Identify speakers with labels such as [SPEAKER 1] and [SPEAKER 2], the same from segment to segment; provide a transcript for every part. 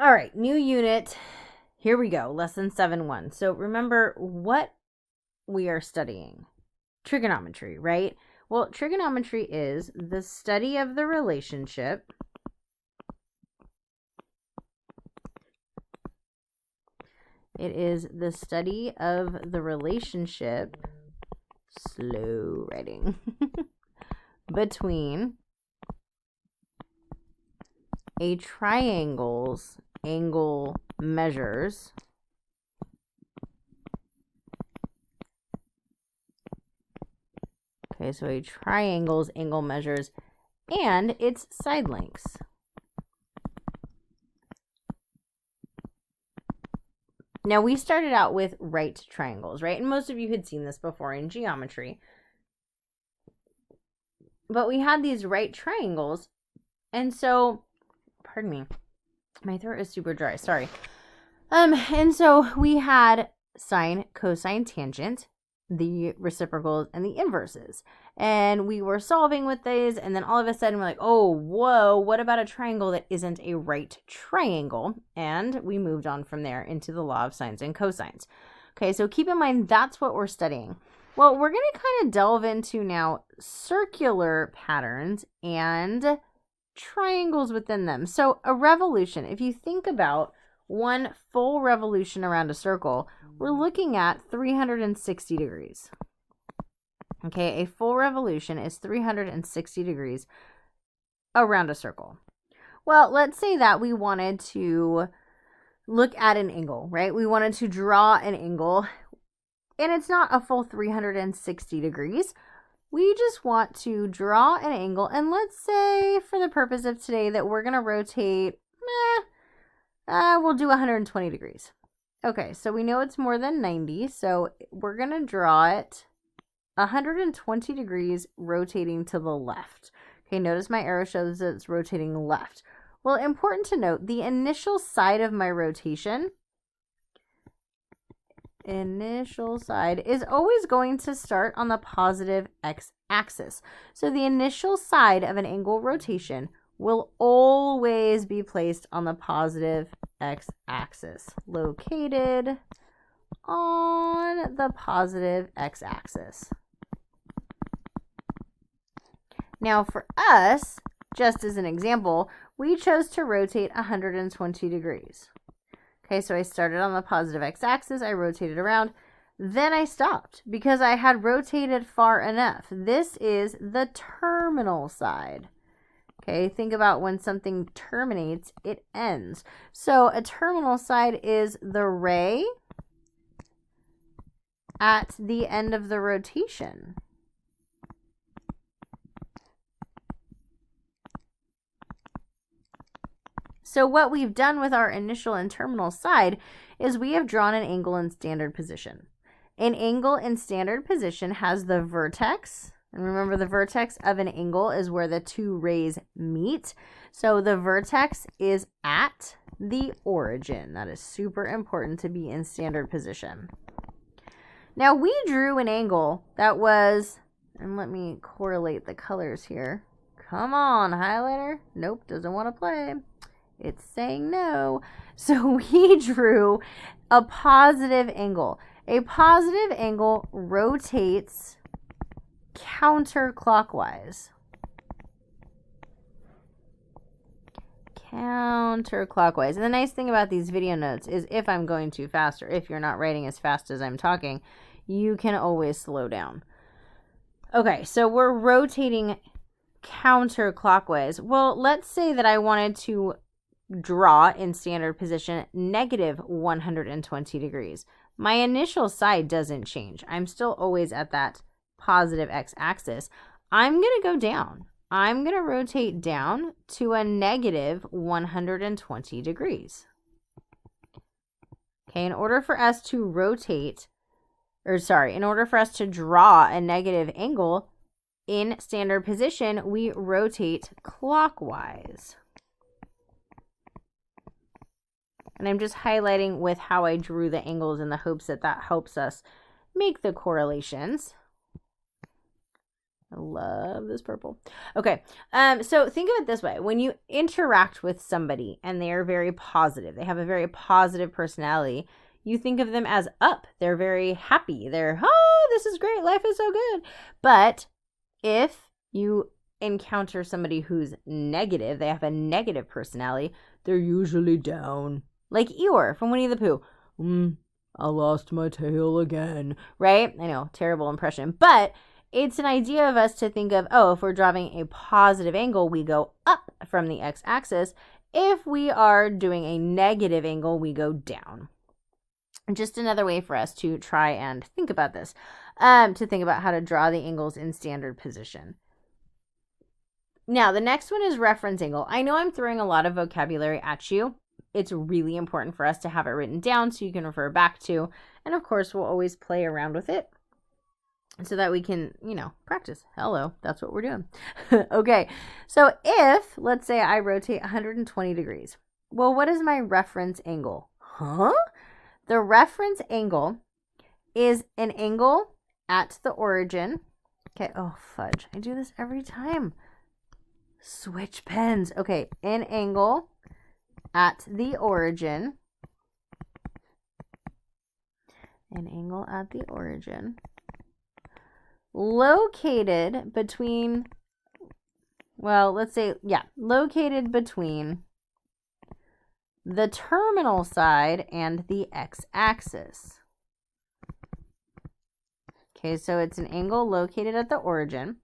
[SPEAKER 1] All right, new unit. Here we go, lesson 7-1. So remember what we are studying. Trigonometry, right? Well, trigonometry is the study of the relationship It is the study of the relationship, slow writing, between a triangle's angle measures so a triangle's angle measures and its side lengths. Now, we started out with right triangles, right? And most of you had seen this before in geometry. But we had these right triangles. And so, pardon me, my throat is super dry, sorry. And so we had sine, cosine, tangent, the reciprocals, and the inverses. And we were solving with these, and then all of a sudden we're like, oh, whoa, what about a triangle that isn't a right triangle? And we moved on from there into the law of sines and cosines. Okay, so keep in mind that's what we're studying. Well, we're going to kind of delve into now circular patterns and triangles within them. So a revolution, if you think about one full revolution around a circle, we're looking at 360 degrees. Okay, a full revolution is 360 degrees around a circle. Well, let's say that we wanted to look at an angle, right? We wanted to draw an angle, and it's not a full 360 degrees. We just want to draw an angle, and let's say for the purpose of today that we're going to rotate, we'll do 120 degrees. Okay, so we know it's more than 90, so we're going to draw it 120 degrees rotating to the left. Okay, notice my arrow shows that it's rotating left. Well, important to note, the initial side of my rotation, is always going to start on the positive x-axis. So the initial side of an angle rotation will always be placed on the positive x-axis, located on the positive x-axis. Now for us, just as an example, we chose to rotate 120 degrees. Okay, so I started on the positive x-axis, I rotated around, then I stopped because I had rotated far enough. This is the terminal side. Okay, think about when something terminates, it ends. So a terminal side is the ray at the end of the rotation. So what we've done with our initial and terminal side is we have drawn an angle in standard position. An angle in standard position has the vertex, and remember the vertex of an angle is where the two rays meet. So the vertex is at the origin. That is super important to be in standard position. Now we drew an angle that was, and let me correlate the colors here. Come on, highlighter. Nope, doesn't want to play. It's saying no. So we drew a positive angle. A positive angle rotates counterclockwise. Counterclockwise. And the nice thing about these video notes is if I'm going too fast or if you're not writing as fast as I'm talking, you can always slow down. Okay, so we're rotating counterclockwise. Well, let's say that I wanted to draw in standard position negative 120 degrees. My initial side doesn't change. I'm still always at that positive x-axis. I'm going to go down. I'm going to rotate down to a negative 120 degrees. Okay, in order for us to draw a negative angle in standard position, we rotate clockwise. And I'm just highlighting with how I drew the angles in the hopes that that helps us make the correlations. love this purple. Okay. So think of it this way. When you interact with somebody and they are very positive, they have a very positive personality, you think of them as up. They're very happy. They're, oh, this is great. Life is so good. But if you encounter somebody who's negative, they have a negative personality, they're usually down. Like Eeyore from Winnie the Pooh. I lost my tail again. Right? I know, terrible impression. But it's an idea of us to think of, oh, if we're driving a positive angle, we go up from the x-axis. If we are doing a negative angle, we go down. Just another way for us to try and think about this, to think about how to draw the angles in standard position. Now, the next one is reference angle. I know I'm throwing a lot of vocabulary at you. It's really important for us to have it written down so you can refer back to. And of course, we'll always play around with it so that we can, practice. Hello, that's what we're doing. Okay, so if, let's say I rotate 120 degrees. Well, what is my reference angle? The reference angle is an angle at the origin. Okay, oh, fudge. I do this every time. Switch pens. Okay, an angle at the origin. An angle at the origin. Located between, located between the terminal side and the x-axis. Okay, so it's an angle located at the origin,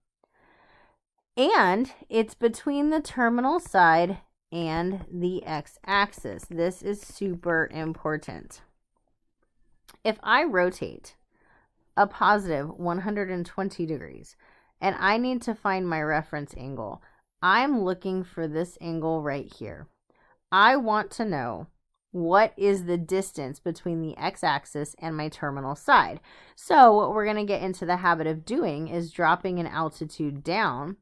[SPEAKER 1] and it's between the terminal side and the x-axis. This is super important. If I rotate a positive 120 degrees and I need to find my reference angle, I'm looking for this angle right here. I want to know what is the distance between the x-axis and my terminal side. So what we're going to get into the habit of doing is dropping an altitude down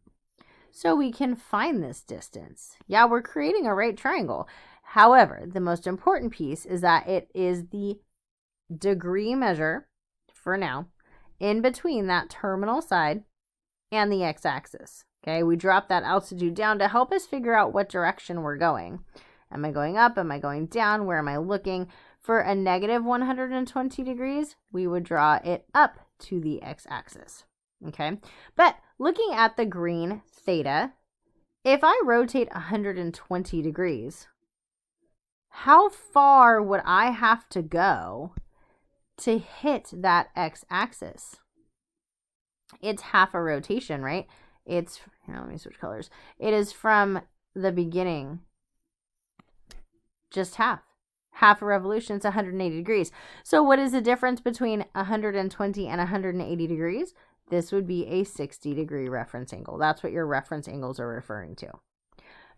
[SPEAKER 1] so we can find this distance. Yeah, we're creating a right triangle. However, the most important piece is that it is the degree measure, for now, in between that terminal side and the x-axis. Okay, we drop that altitude down to help us figure out what direction we're going. Am I going up? Am I going down? Where am I looking? For a negative 120 degrees, we would draw it up to the x-axis. Okay, but looking at the green theta, if I rotate 120 degrees, how far would I have to go to hit that x-axis? It's half a rotation, right? It's, here, let me switch colors. It is from the beginning, just half a revolution. It's 180 degrees. So what is the difference between 120 and 180 degrees? This would be a 60-degree reference angle. That's what your reference angles are referring to.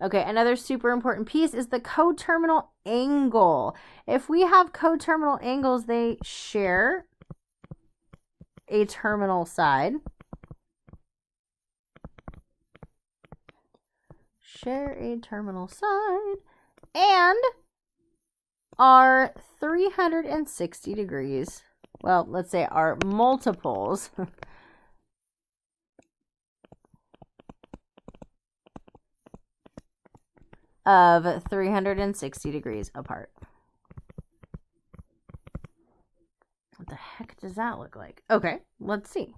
[SPEAKER 1] Okay, another super important piece is the coterminal angle. If we have coterminal angles, they share a terminal side. Share a terminal side and are 360 degrees. Well, let's say are multiples of 360 degrees apart. What the heck does that look like? Okay, let's see.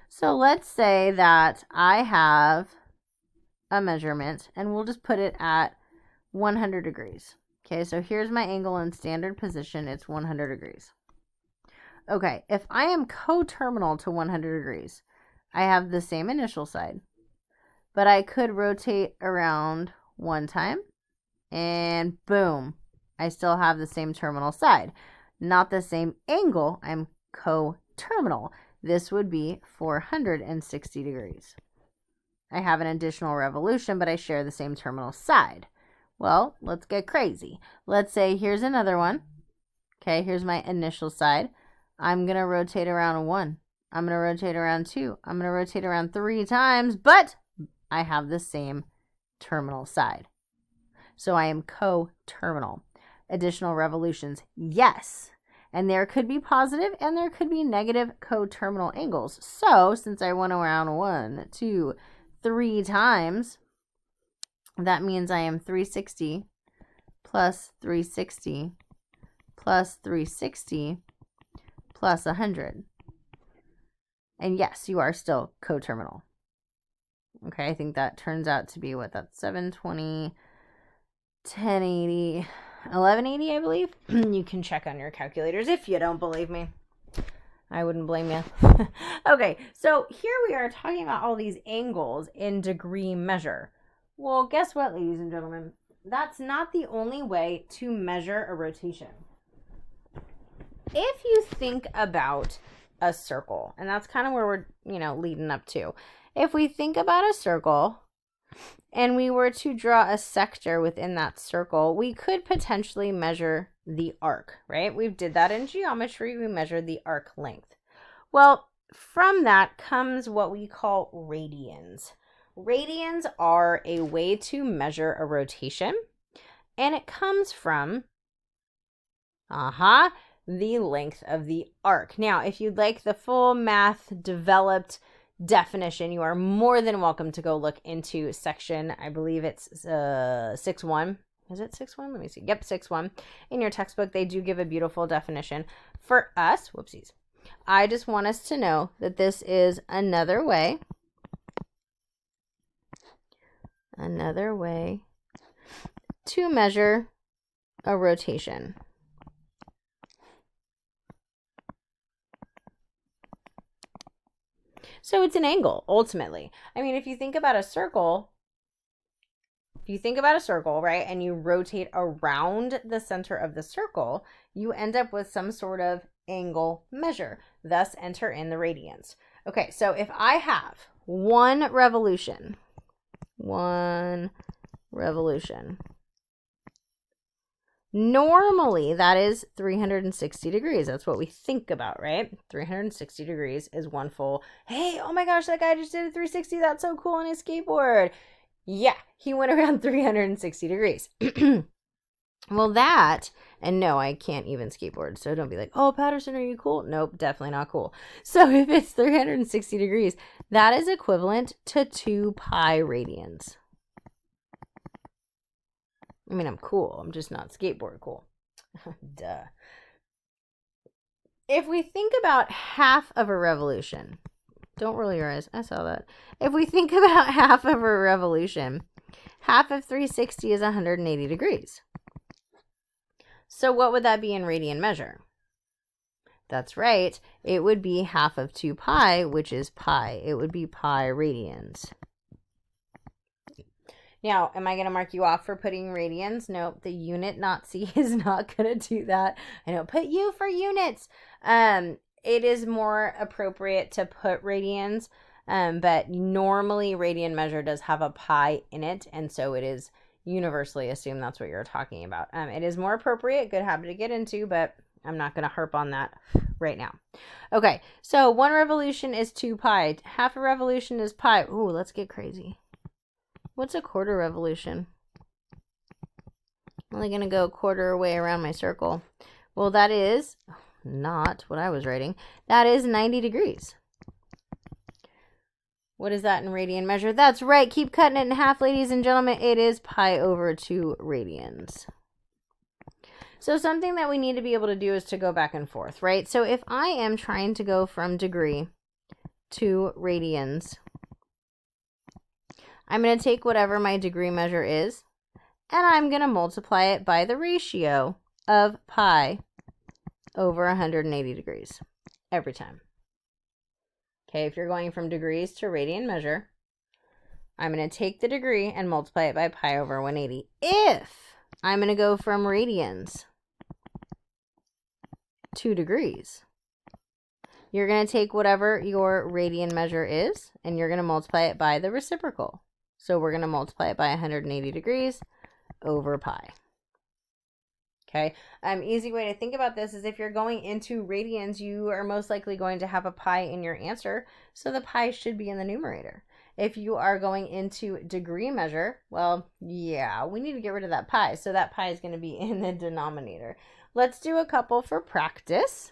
[SPEAKER 1] So let's say that I have a measurement and we'll just put it at 100 degrees. Okay, so here's my angle in standard position. It's 100 degrees. Okay, if I am coterminal to 100 degrees, I have the same initial side, but I could rotate around one time and boom, I still have the same terminal side. Not the same angle, I'm coterminal. This would be 460 degrees. I have an additional revolution, but I share the same terminal side. Well, let's get crazy. Let's say here's another one. Okay, here's my initial side. I'm going to rotate around 1. I'm going to rotate around 2. I'm going to rotate around 3 times, but I have the same terminal side. So I am coterminal. Additional revolutions, yes. And there could be positive and there could be negative coterminal angles. So since I went around 1, 2, 3 times, that means I am 360 plus 360 plus 360 plus 100. And yes, you are still coterminal. Okay, I think that turns out to be what? That's 720, 1080, 1180, I believe. You can check on your calculators if you don't believe me. I wouldn't blame you. Okay, so here we are talking about all these angles in degree measure. Well, guess what, ladies and gentlemen? That's not the only way to measure a rotation. If you think about a circle, and that's kind of where we're, leading up to. If we think about a circle and we were to draw a sector within that circle, we could potentially measure the arc, right? We did that in geometry. We measured the arc length. Well, from that comes what we call radians. Radians are a way to measure a rotation, and it comes from, the length of the arc. Now, if you'd like the full math developed definition, you are more than welcome to go look into section, I believe it's 6.1. Is it 6.1? Let me see. Yep, 6.1. In your textbook, they do give a beautiful definition. For us, whoopsies, I just want us to know that this is another way to measure a rotation. So it's an angle, ultimately. I mean, if you think about a circle, right, and you rotate around the center of the circle, you end up with some sort of angle measure. Thus, enter in the radians. Okay, so if I have one revolution, normally that is 360 degrees. That's what we think about, right? 360 degrees is one full, hey, oh my gosh, that guy just did a 360. That's so cool on his skateboard. Yeah, he went around 360 degrees. Well, that, and no, I can't even skateboard. So don't be like, oh, Patterson, are you cool? Nope, definitely not cool. So if it's 360 degrees, that is equivalent to 2 pi radians. I mean, I'm cool. I'm just not skateboard cool. Duh. If we think about half of a revolution, don't roll your eyes. I saw that. If we think about half of a revolution, half of 360 is 180 degrees. So what would that be in radian measure? That's right. It would be half of 2 pi, which is pi. It would be pi radians. Now, am I going to mark you off for putting radians? Nope, the unit Nazi is not going to do that. I know, put U for units. It is more appropriate to put radians, but normally radian measure does have a pi in it, and so it is universally assumed that's what you're talking about. It is more appropriate, good habit to get into, but I'm not going to harp on that right now. Okay, so 1 revolution is 2 pi. Half a revolution is pi. Ooh, let's get crazy. What's a quarter revolution? I'm only going to go a quarter way around my circle. Well, that is not what I was writing. That is 90 degrees. What is that in radian measure? That's right. Keep cutting it in half, ladies and gentlemen. It is pi over 2 radians. So something that we need to be able to do is to go back and forth, right? So if I am trying to go from degree to radians, I'm going to take whatever my degree measure is, and I'm going to multiply it by the ratio of pi over 180 degrees every time. Okay, if you're going from degrees to radian measure, I'm going to take the degree and multiply it by pi over 180. If I'm going to go from radians to degrees, you're going to take whatever your radian measure is, and you're going to multiply it by the reciprocal. So we're going to multiply it by 180 degrees over pi. Okay, easy way to think about this is if you're going into radians, you are most likely going to have a pi in your answer, so the pi should be in the numerator. If you are going into degree measure, well, yeah, we need to get rid of that pi. So that pi is going to be in the denominator. Let's do a couple for practice.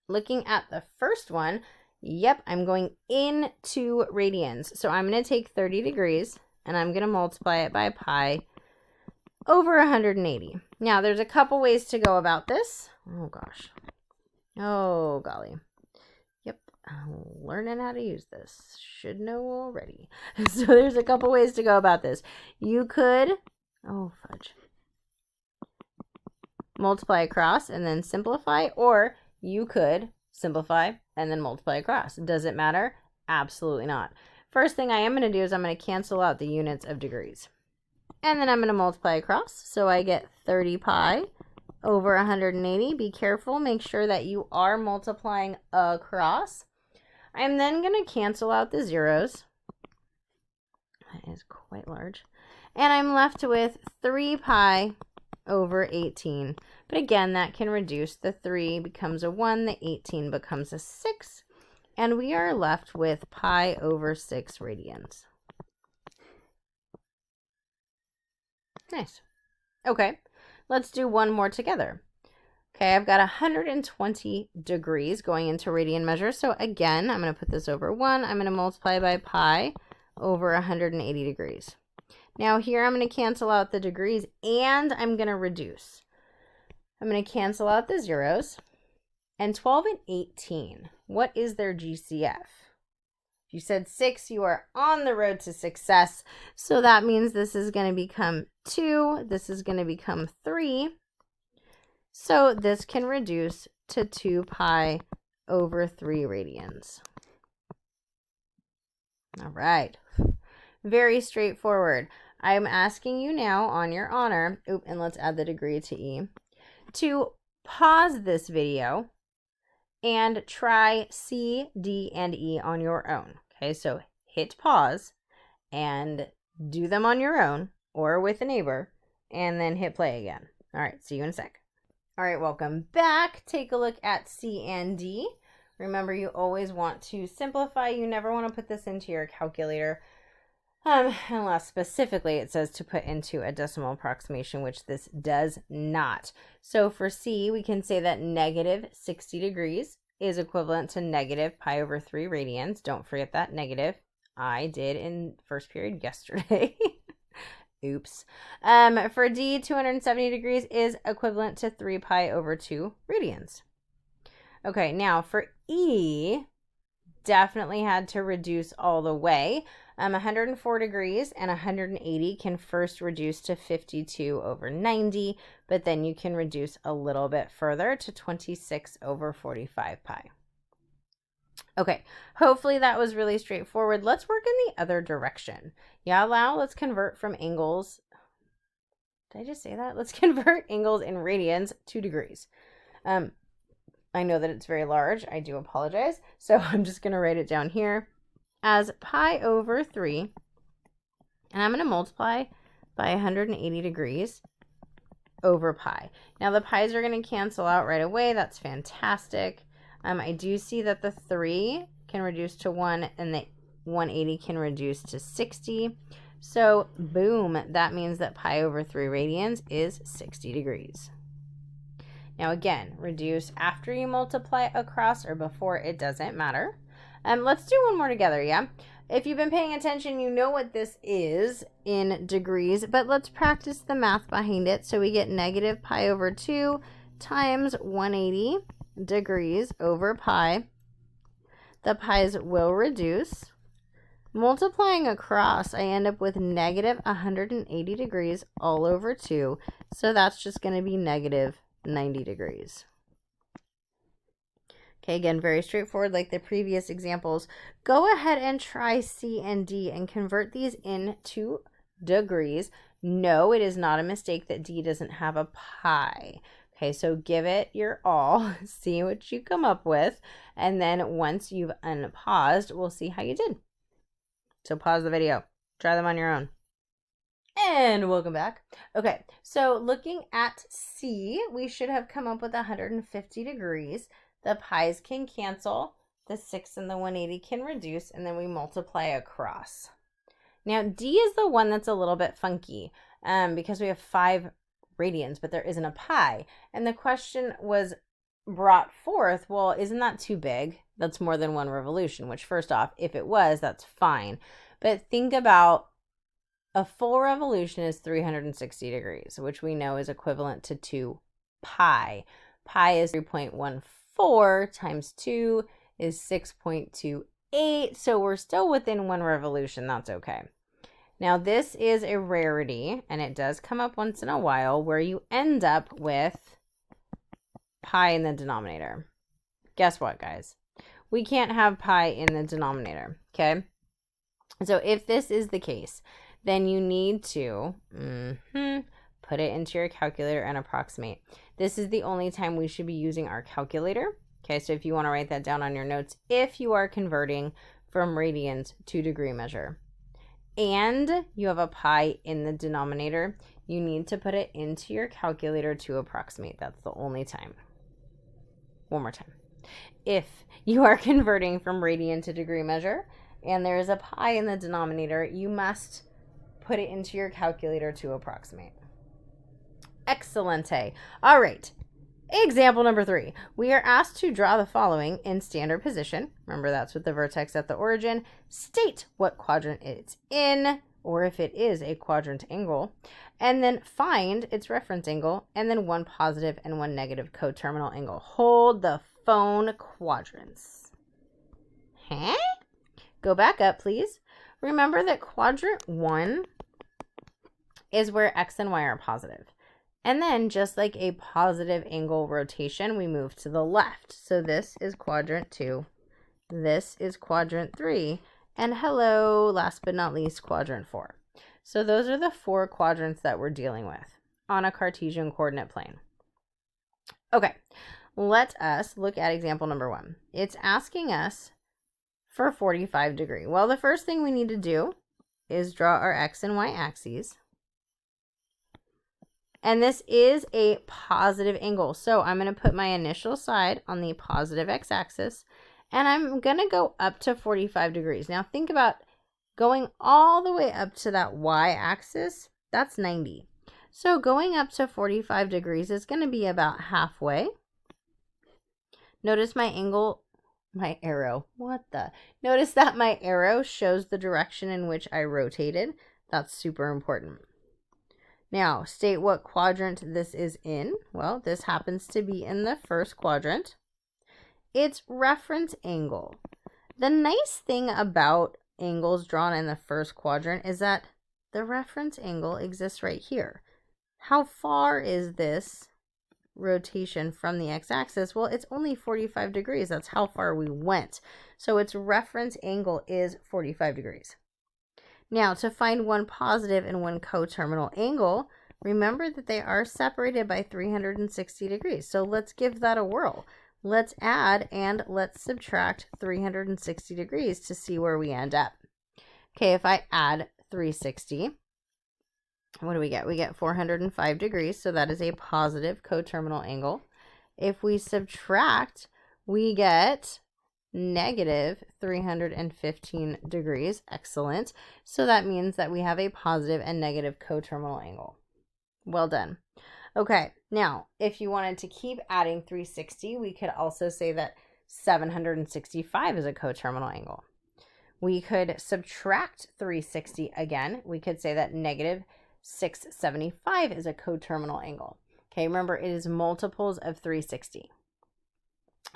[SPEAKER 1] Looking at the first one, yep, I'm going into radians. So I'm going to take 30 degrees and I'm going to multiply it by pi over 180. Now, there's a couple ways to go about this. Oh, gosh. Oh, golly. Yep, I'm learning how to use this. Should know already. So there's a couple ways to go about this. You could, oh, fudge, multiply across and then simplify, or you could simplify and then multiply across. Does it matter? Absolutely not. First thing I am going to do is I'm going to cancel out the units of degrees. And then I'm going to multiply across. So I get 30 pi over 180. Be careful. Make sure that you are multiplying across. I'm then going to cancel out the zeros. That is quite large. And I'm left with 3 pi over 18. But again, that can reduce. The 3 becomes a 1. The 18 becomes a 6. And we are left with pi over 6 radians. Nice. Okay, let's do one more together. Okay, I've got 120 degrees going into radian measure. So again, I'm going to put this over 1. I'm going to multiply by pi over 180 degrees. Now here I'm going to cancel out the degrees and I'm going to reduce. I'm going to cancel out the zeros. And 12 and 18, what is their GCF? If you said 6, you are on the road to success. So that means this is going to become 2. This is going to become 3. So this can reduce to 2 pi over 3 radians. All right. Very straightforward. I'm asking you now on your honor, and let's add the degree to E, to pause this video and try C, D, and E on your own. Okay, so hit pause and do them on your own or with a neighbor, and then hit play again. All right, see you in a sec. All right, welcome back. Take a look at C and D. Remember, you always want to simplify. You never want to put this into your calculator, unless specifically it says to put into a decimal approximation, which this does not. So for C, we can say that negative 60 degrees is equivalent to negative pi over 3 radians. Don't forget that negative. I did in first period yesterday. Oops. For D, 270 degrees is equivalent to 3 pi over 2 radians. Okay, now for E, definitely had to reduce all the way. 104 degrees and 180 can first reduce to 52 over 90, but then you can reduce a little bit further to 26 over 45 pi. Okay, hopefully that was really straightforward. Let's work in the other direction. Yeah, Lau, let's convert from angles. Did I just say that? Let's convert angles in radians to degrees. I know that it's very large. I do apologize. So I'm just going to write it down here as pi over 3. And I'm going to multiply by 180 degrees over pi. Now the pi's are going to cancel out right away. That's fantastic. I do see that the 3 can reduce to 1 and the 180 can reduce to 60. So boom, that means that pi over 3 radians is 60 degrees. Now again, reduce after you multiply across or before, it doesn't matter. Let's do one more together, yeah? If you've been paying attention, you know what this is in degrees, but let's practice the math behind it. So we get negative pi over 2 times 180 degrees over pi. The pi's will reduce. Multiplying across, I end up with negative 180 degrees all over 2. So that's just going to be negative 90 degrees. Okay, again, very straightforward like the previous examples. Go ahead and try C and D and convert these into degrees. No, it is not a mistake that D doesn't have a pi. Okay, so give it your all, see what you come up with, and then once you've unpaused, we'll see how you did. So pause the video, try them on your own. And welcome back. Okay, so looking at C, we should have come up with 150 degrees. The pi's can cancel. the 6 and the 180 can reduce, and then we multiply across. Now, D is the one that's a little bit funky because we have 5 radians, but there isn't a pi. And the question was brought forth, well, isn't that too big? That's more than 1 revolution, which first off, if it was, that's fine. But think about a full revolution is 360 degrees, which we know is equivalent to 2 pi. Pi is 3.14 times 2 is 6.28. So we're still within 1 revolution. That's okay. Now, this is a rarity, and it does come up once in a while where you end up with pi in the denominator. Guess what, guys? We can't have pi in the denominator, okay? So if this is the case, then you need to put it into your calculator and approximate. This is the only time we should be using our calculator. Okay, so if you want to write that down on your notes, if you are converting from radians to degree measure, and you have a pi in the denominator, you need to put it into your calculator to approximate. That's the only time. One more time. If you are converting from radian to degree measure, and there is a pi in the denominator, you must put it into your calculator to approximate. Excellente. All right. Example number 3. We are asked to draw the following in standard position. Remember, that's with the vertex at the origin. State what quadrant it's in, or if it is a quadrant angle, and then find its reference angle, and then 1 positive and 1 negative coterminal angle. Hold the phone, quadrants. Huh? Go back up, please. Remember that quadrant 1 is where x and y are positive. And then, just like a positive angle rotation, we move to the left. So this is quadrant 2. This is quadrant 3. And hello, last but not least, quadrant 4. So those are the 4 quadrants that we're dealing with on a Cartesian coordinate plane. Okay, let us look at example number 1. It's asking us for 45 degree. Well, the first thing we need to do is draw our x and y axes. And this is a positive angle. So I'm going to put my initial side on the positive x-axis, and I'm going to go up to 45 degrees. Now think about going all the way up to that y-axis. That's 90. So going up to 45 degrees is going to be about halfway. Notice my angle, my arrow. Notice that my arrow shows the direction in which I rotated. That's super important. Now, state what quadrant this is in. Well, this happens to be in the first quadrant. It's reference angle. The nice thing about angles drawn in the first quadrant is that the reference angle exists right here. How far is this rotation from the x-axis? Well, it's only 45 degrees. That's how far we went. So its reference angle is 45 degrees. Now, to find 1 positive and 1 coterminal angle, remember that they are separated by 360 degrees. So let's give that a whirl. Let's add and let's subtract 360 degrees to see where we end up. Okay, if I add 360, what do we get? We get 405 degrees, so that is a positive coterminal angle. If we subtract, we get negative 315 degrees. Excellent. So that means that we have a positive and negative coterminal angle. Well done. Okay, now if you wanted to keep adding 360, we could also say that 765 is a coterminal angle. We could subtract 360 again. We could say that negative 675 is a coterminal angle. Okay, remember, it is multiples of 360.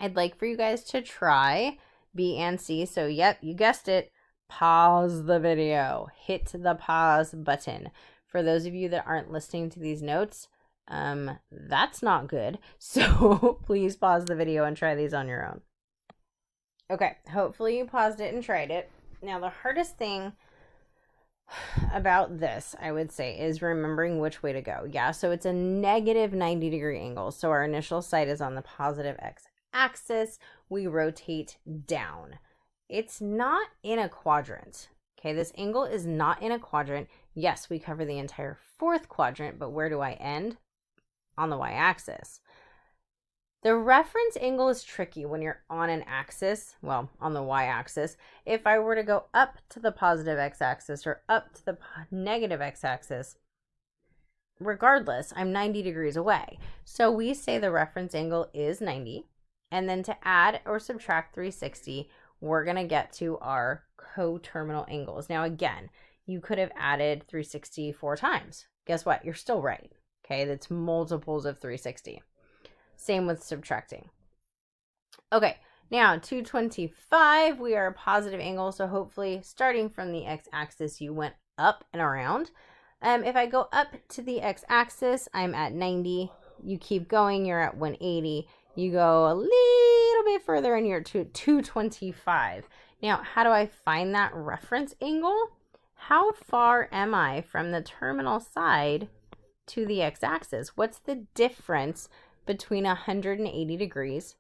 [SPEAKER 1] I'd like for you guys to try B and C. So, yep, you guessed it. Pause the video. Hit the pause button. For those of you that aren't listening to these notes, that's not good. So please pause the video and try these on your own. Okay, hopefully you paused it and tried it. Now, the hardest thing about this, I would say, is remembering which way to go. Yeah, so it's a negative 90 degree angle. So our initial side is on the positive x-axis. We rotate down. It's not in a quadrant. Okay, this angle is not in a quadrant. Yes, we cover the entire 4th quadrant, but where do I end? On the y-axis. The reference angle is tricky when you're on an axis, well, on the y-axis. If I were to go up to the positive x-axis or up to the negative x-axis, regardless, I'm 90 degrees away. So we say the reference angle is 90, and then to add or subtract 360, we're going to get to our coterminal angles. Now, again, you could have added 360 4 times. Guess what? You're still right. Okay, that's multiples of 360. Same with subtracting. Okay, now 225, we are a positive angle, so hopefully starting from the x-axis, you went up and around. If I go up to the x-axis, I'm at 90. You keep going, you're at 180. You go a little bit further and you're to 225. Now, how do I find that reference angle? How far am I from the terminal side to the x-axis? What's the difference between 180 degrees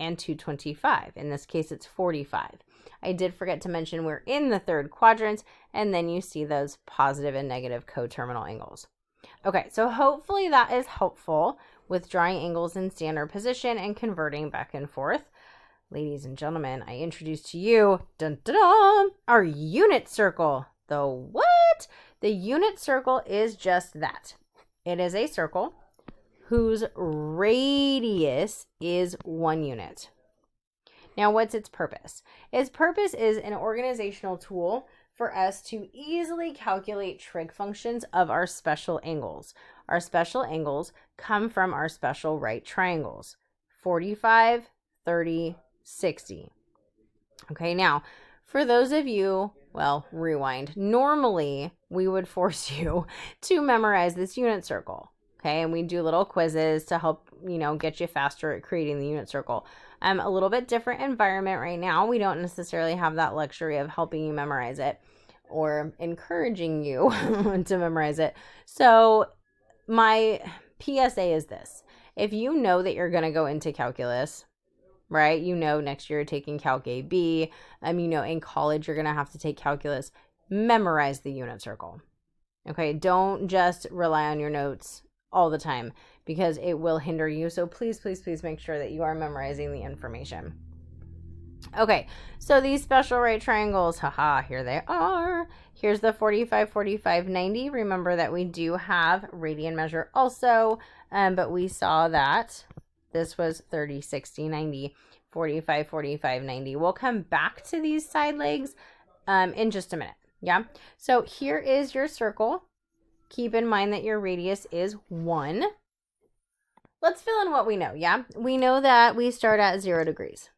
[SPEAKER 1] and 225? In this case, it's 45. I did forget to mention we're in the third quadrant, and then you see those positive and negative coterminal angles. Okay, so hopefully that is helpful with drawing angles in standard position and converting back and forth. Ladies and gentlemen, I introduce to you, dun, dun, dun, our unit circle. The what? The unit circle is just that. It is a circle whose radius is 1 unit. Now, what's its purpose? Its purpose is an organizational tool for us to easily calculate trig functions of our special angles. Our special angles come from our special right triangles, 45, 30, 60. Okay, now, for those of you, well, rewind. Normally, we would force you to memorize this unit circle. Okay, and we do little quizzes to help, get you faster at creating the unit circle. A little bit different environment right now. We don't necessarily have that luxury of helping you memorize it or encouraging you to memorize it. So my PSA is this. If you know that you're going to go into calculus, right? Next year you're taking Calc AB. In college you're going to have to take calculus. Memorize the unit circle. Okay, don't just rely on your notes all the time because it will hinder you. So please, please, please make sure that you are memorizing the information. Okay, so these special right triangles, haha, here they are. Here's the 45, 45, 90. Remember that we do have radian measure also, but we saw that this was 30, 60, 90, 45, 45, 90. We'll come back to these side legs in just a minute. Yeah, so here is your circle. Keep in mind that your radius is 1. Let's fill in what we know, yeah? We know that we start at 0 degrees.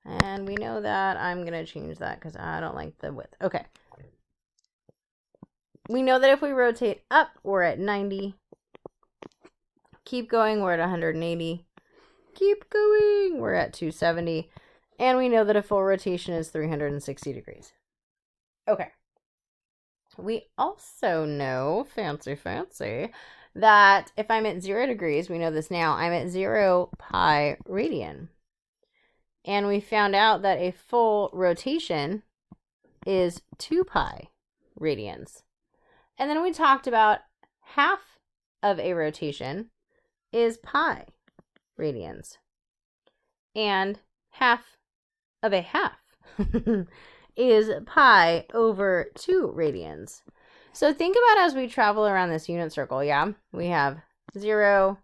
[SPEAKER 1] And we know that I'm going to change that because I don't like the width. Okay. We know that if we rotate up, we're at 90. Keep going, we're at 180. Keep going, we're at 270. And we know that a full rotation is 360 degrees. Okay. We also know, fancy, that if I'm at 0 degrees, we know this now, I'm at 0 pi radian. And we found out that a full rotation is 2 pi radians. And then we talked about half of a rotation is pi radians. And half of a half is pi over 2 radians. So think about as we travel around this unit circle, yeah? We have 0,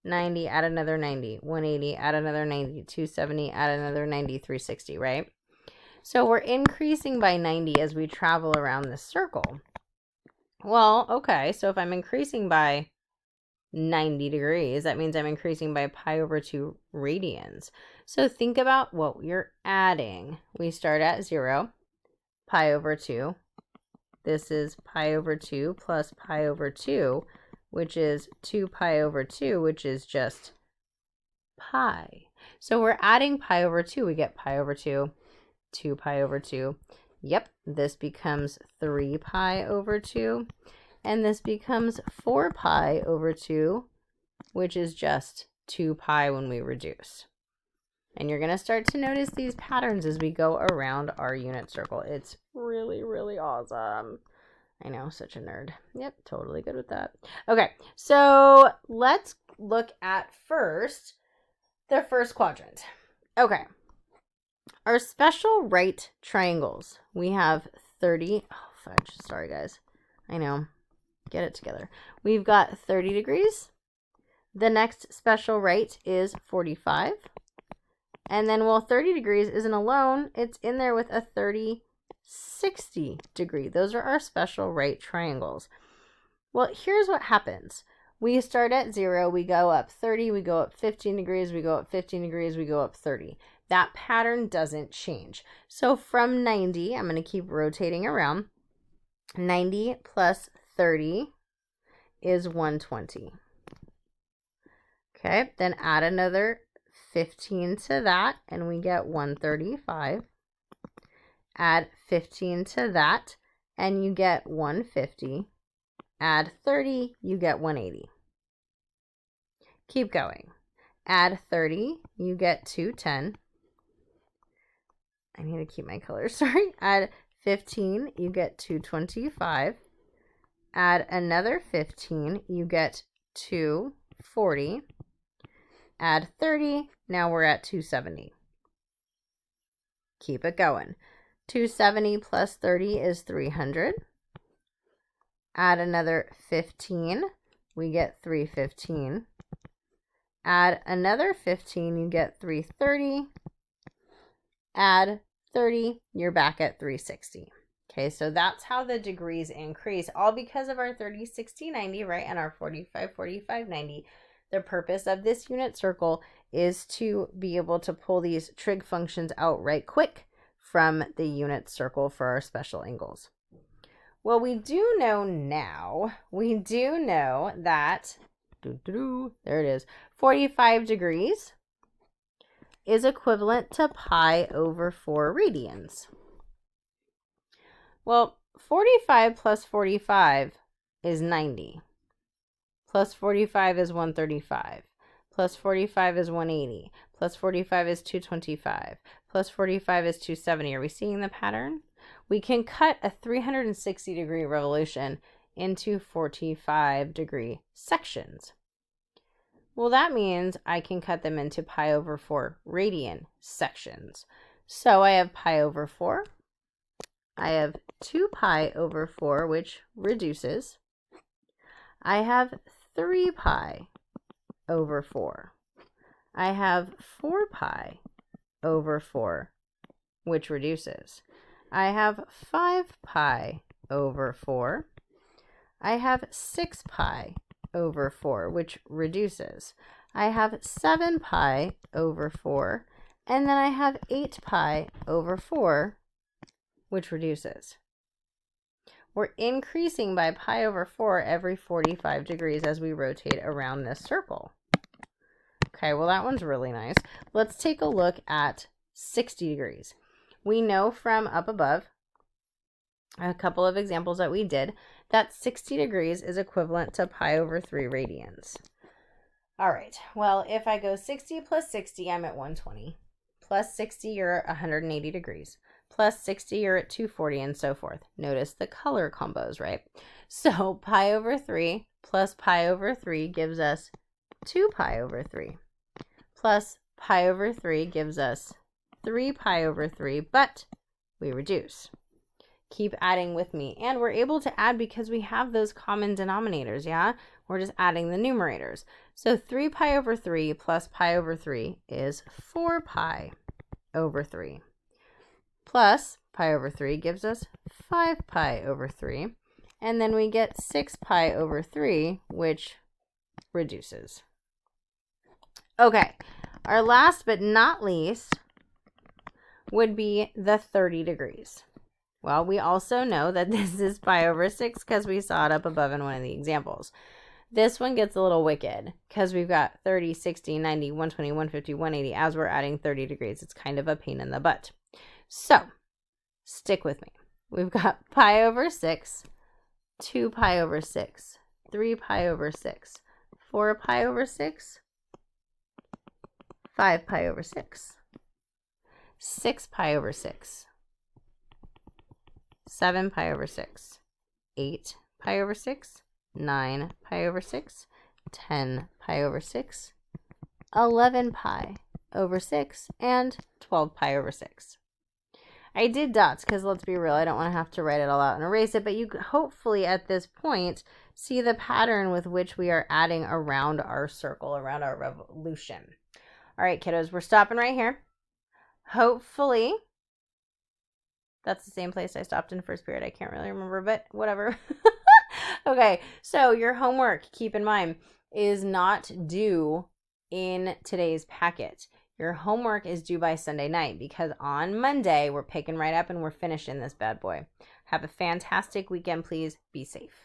[SPEAKER 1] 90, add another 90, 180, add another 90, 270, add another 90, 360, right? So we're increasing by 90 as we travel around this circle. Well, okay, so if I'm increasing by 90 degrees, that means I'm increasing by pi over 2 radians. So think about what we're adding. We start at 0, pi over 2. This is pi over 2 plus pi over 2, which is 2 pi over 2, which is just pi. So we're adding pi over 2. We get pi over 2, 2 pi over 2. Yep, this becomes 3 pi over 2. And this becomes 4 pi over 2, which is just 2 pi when we reduce. And you're going to start to notice these patterns as we go around our unit circle. It's really, really awesome. I know, such a nerd. Yep, totally good with that. Okay, so let's look at first the first quadrant. Okay. Our special right triangles. We have 30. Oh, fudge. Sorry, guys. I know. Get it together. We've got 30 degrees. The next special right is 45. And then, well, 30 degrees isn't alone. It's in there with a 30, 60 degree. Those are our special right triangles. Well, here's what happens. We start at 0, we go up 30, we go up 15 degrees, we go up 15 degrees, we go up 30. That pattern doesn't change. So from 90, I'm going to keep rotating around. 90 plus 30 is 120. Okay, then add another 15 to that, and we get 135. Add 15 to that, and you get 150. Add 30, you get 180. Keep going. Add 30, you get 210. I need to keep my colors, sorry. Add 15, you get 225. Add another 15, you get 240. Add 30, now we're at 270. Keep it going. 270 plus 30 is 300. Add another 15, we get 315. Add another 15, you get 330. Add 30, you're back at 360. Okay, so that's how the degrees increase, all because of our 30, 60, 90, right, and our 45, 45, 90. The purpose of this unit circle is to be able to pull these trig functions out right quick from the unit circle for our special angles. Well, we do know that, there it is, 45 degrees is equivalent to pi over 4 radians. Well, 45 plus 45 is 90. Plus 45 is 135. Plus 45 is 180. Plus 45 is 225. Plus 45 is 270. Are we seeing the pattern? We can cut a 360 degree revolution into 45 degree sections. Well, that means I can cut them into pi over 4 radian sections. So I have pi over 4. I have 2 pi over 4, which reduces. I have 3 pi over 4. I have 4 pi over 4, which reduces. I have 5 pi over 4. I have 6 pi over 4, which reduces. I have 7 pi over 4, and then I have 8 pi over 4, which reduces. We're increasing by pi over 4 every 45 degrees as we rotate around this circle. Okay, well, that one's really nice. Let's take a look at 60 degrees. We know from up above, a couple of examples that we did, that 60 degrees is equivalent to pi over 3 radians. All right, well, if I go 60 plus 60, I'm at 120. Plus 60, you're at 180 degrees. Plus 60, you're at 240, and so forth. Notice the color combos, right? So pi over 3 plus pi over 3 gives us 2 pi over 3. Plus pi over 3 gives us 3 pi over 3, but we reduce. Keep adding with me. And we're able to add because we have those common denominators, yeah? We're just adding the numerators. So 3 pi over 3 plus pi over 3 is 4 pi over 3. Plus pi over 3 gives us 5 pi over 3. And then we get 6 pi over 3, which reduces. Okay, our last but not least would be the 30 degrees. Well, we also know that this is pi over 6 because we saw it up above in one of the examples. This one gets a little wicked because we've got 30, 60, 90, 120, 150, 180 as we're adding 30 degrees. It's kind of a pain in the butt. So, stick with me. We've got pi over 6, 2 pi over 6, 3 pi over 6, 4 pi over 6, 5 pi over 6, 6 pi over 6, 7 pi over 6, 8 pi over 6, 9 pi over 6, 10 pi over 6, 11 pi over 6, and 12 pi over 6. I did dots because, let's be real, I don't want to have to write it all out and erase it, but you hopefully at this point see the pattern with which we are adding around our circle, around our revolution. All right, kiddos, we're stopping right here. Hopefully, that's the same place I stopped in first period. I can't really remember, but whatever. Okay, so your homework, keep in mind, is not due in today's packet. Your homework is due by Sunday night because on Monday, we're picking right up and we're finishing this bad boy. Have a fantastic weekend, please. Be safe.